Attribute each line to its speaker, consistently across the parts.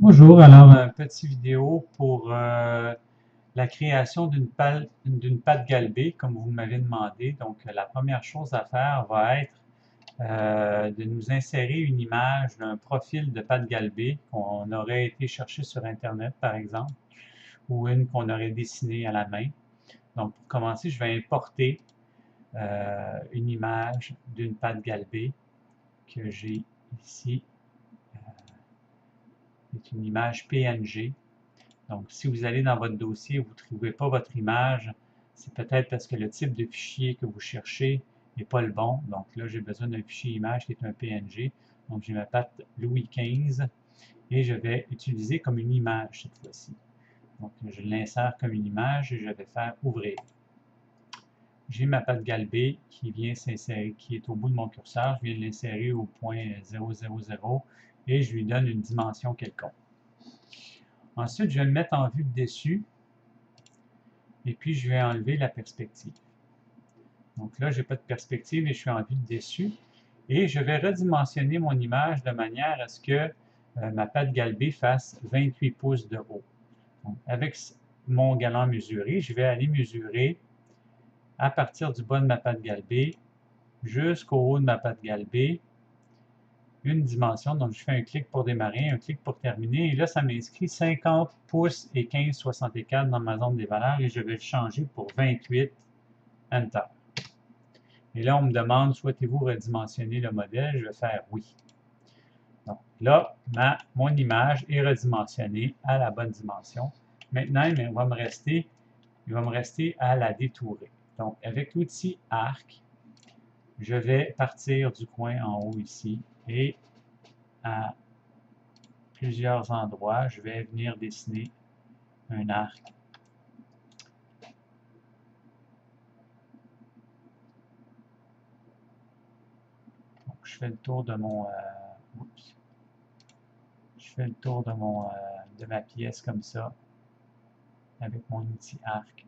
Speaker 1: Bonjour, alors un petit vidéo pour la création d'une pâte galbée, comme vous m'avez demandé. Donc, la première chose à faire va être de nous insérer une image d'un profil de pâte galbée qu'on aurait été chercher sur Internet, par exemple, ou une qu'on aurait dessinée à la main. Donc, pour commencer, je vais importer une image d'une pâte galbée que j'ai ici. C'est une image PNG. Donc, si vous allez dans votre dossier et vous ne trouvez pas votre image, c'est peut-être parce que le type de fichier que vous cherchez n'est pas le bon. Donc là, j'ai besoin d'un fichier image qui est un PNG. Donc, j'ai ma patte Louis XV et je vais utiliser comme une image cette fois-ci. Donc, je l'insère comme une image et je vais faire ouvrir. J'ai ma patte galbée qui vient s'insérer, qui est au bout de mon curseur. Je viens de l'insérer au point 000 et je lui donne une dimension quelconque. Ensuite, je vais le mettre en vue de dessus et puis je vais enlever la perspective. Donc là, je n'ai pas de perspective et je suis en vue de dessus. Et je vais redimensionner mon image de manière à ce que ma pâte galbée fasse 28 pouces de haut. Donc, avec mon galant mesuré, je vais aller mesurer à partir du bas de ma pâte galbée jusqu'au haut de ma pâte galbée une dimension. Donc, je fais un clic pour démarrer, un clic pour terminer. Et là, ça m'inscrit 50 pouces et 15,64 dans ma zone des valeurs et je vais le changer pour 28. Enter. Et là, on me demande, souhaitez-vous redimensionner le modèle? Je vais faire oui. Donc là, mon image est redimensionnée à la bonne dimension. Maintenant, il va me rester à la détourer. Donc, avec l'outil arc, je vais partir du coin en haut ici et à plusieurs endroits, je vais venir dessiner un arc. Donc, je fais le tour de je fais le tour de ma pièce comme ça, avec mon outil arc.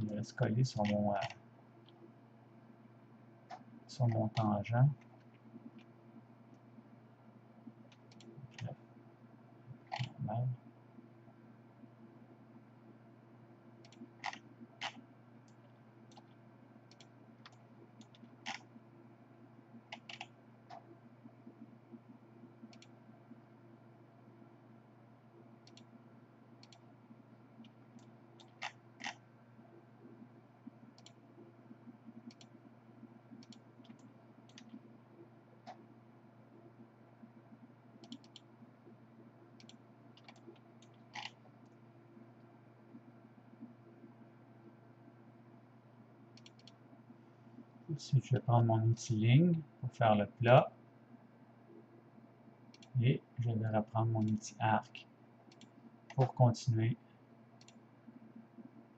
Speaker 1: Il reste collé sur mon tangent. Normal. Ici, je vais prendre mon outil ligne pour faire le plat. Et je vais reprendre mon outil arc pour continuer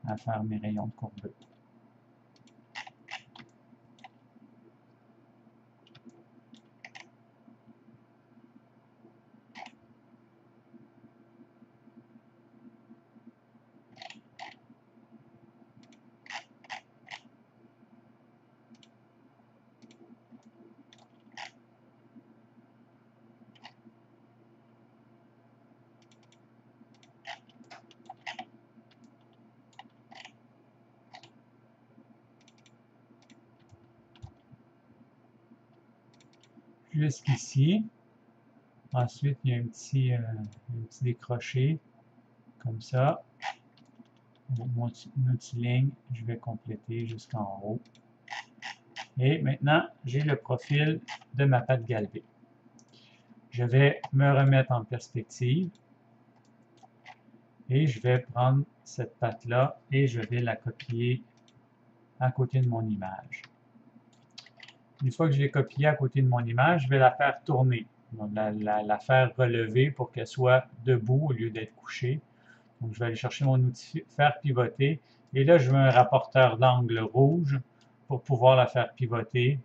Speaker 1: à faire mes rayons de courbure. Jusqu'ici. Ensuite, il y a un petit décroché comme ça. Avec mon outil ligne, je vais compléter jusqu'en haut. Et maintenant, j'ai le profil de ma pâte galbée. Je vais me remettre en perspective et je vais prendre cette pâte-là et je vais la copier à côté de mon image. Une fois que je l'ai copiée à côté de mon image, je vais la faire tourner, donc la faire relever pour qu'elle soit debout au lieu d'être couchée. Donc, je vais aller chercher mon outil faire pivoter et là, je veux un rapporteur d'angle rouge pour pouvoir la faire pivoter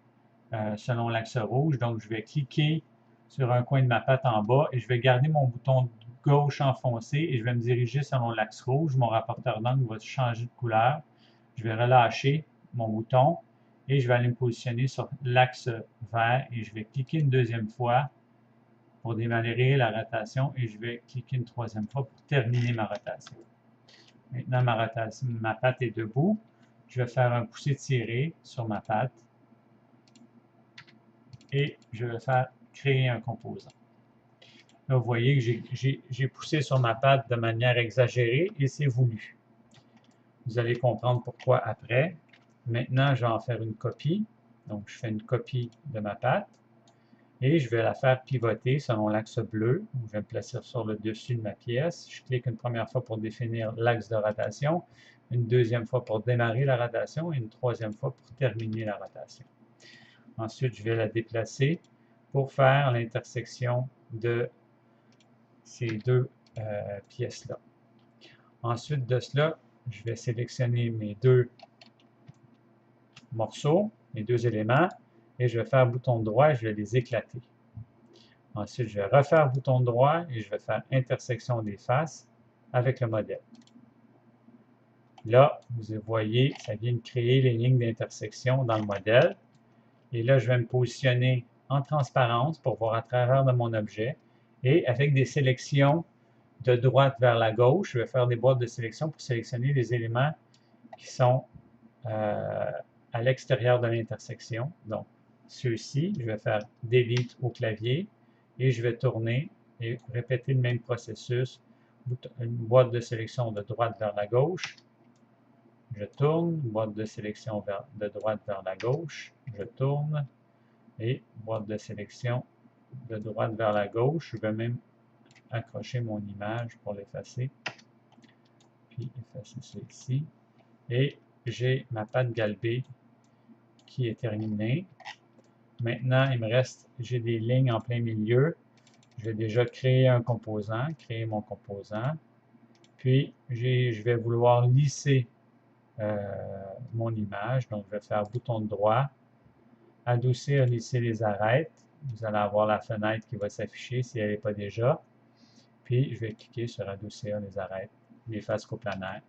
Speaker 1: selon l'axe rouge. Donc, je vais cliquer sur un coin de ma patte en bas et je vais garder mon bouton gauche enfoncé et je vais me diriger selon l'axe rouge. Mon rapporteur d'angle va changer de couleur. Je vais relâcher mon bouton et je vais aller me positionner sur l'axe vert et je vais cliquer une deuxième fois pour démarrer la rotation et je vais cliquer une troisième fois pour terminer ma rotation. Maintenant, ma patte est debout. Je vais faire un poussé tiré sur ma patte et je vais faire créer un composant. Là, vous voyez que j'ai poussé sur ma patte de manière exagérée et c'est voulu. Vous allez comprendre pourquoi après. Maintenant, je vais en faire une copie. Donc, je fais une copie de ma patte et je vais la faire pivoter selon l'axe bleu. Je vais me placer sur le dessus de ma pièce. Je clique une première fois pour définir l'axe de rotation, une deuxième fois pour démarrer la rotation et une troisième fois pour terminer la rotation. Ensuite, je vais la déplacer pour faire l'intersection de ces deux pièces-là. Ensuite de cela, je vais sélectionner mes deux morceaux, mes deux éléments, et je vais faire bouton droit et je vais les éclater. Ensuite, je vais refaire bouton droit et je vais faire intersection des faces avec le modèle. Là, vous voyez, ça vient de créer les lignes d'intersection dans le modèle. Et là, je vais me positionner en transparence pour voir à travers de mon objet. Et avec des sélections de droite vers la gauche, je vais faire des boîtes de sélection pour sélectionner les éléments qui sont à l'extérieur de l'intersection. Donc, ceux-ci, je vais faire Delete au clavier et je vais tourner et répéter le même processus. Une boîte de sélection de droite vers la gauche. Je tourne, boîte de sélection de droite vers la gauche. Je tourne et boîte de sélection de droite vers la gauche. Je vais même accrocher mon image pour l'effacer. Puis effacer ça ici. Et j'ai ma patte galbée qui est terminée. Maintenant, il me reste, j'ai des lignes en plein milieu. Je vais déjà créer un composant, créer mon composant. Puis, je vais vouloir lisser mon image. Donc, je vais faire bouton droit, adoucir, lisser les arêtes. Vous allez avoir la fenêtre qui va s'afficher si elle n'est pas déjà. Puis, je vais cliquer sur adoucir les arêtes, les faces coplanaires.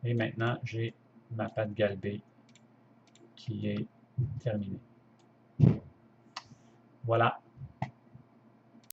Speaker 1: Et maintenant, j'ai ma patte galbée qui est terminée. Voilà.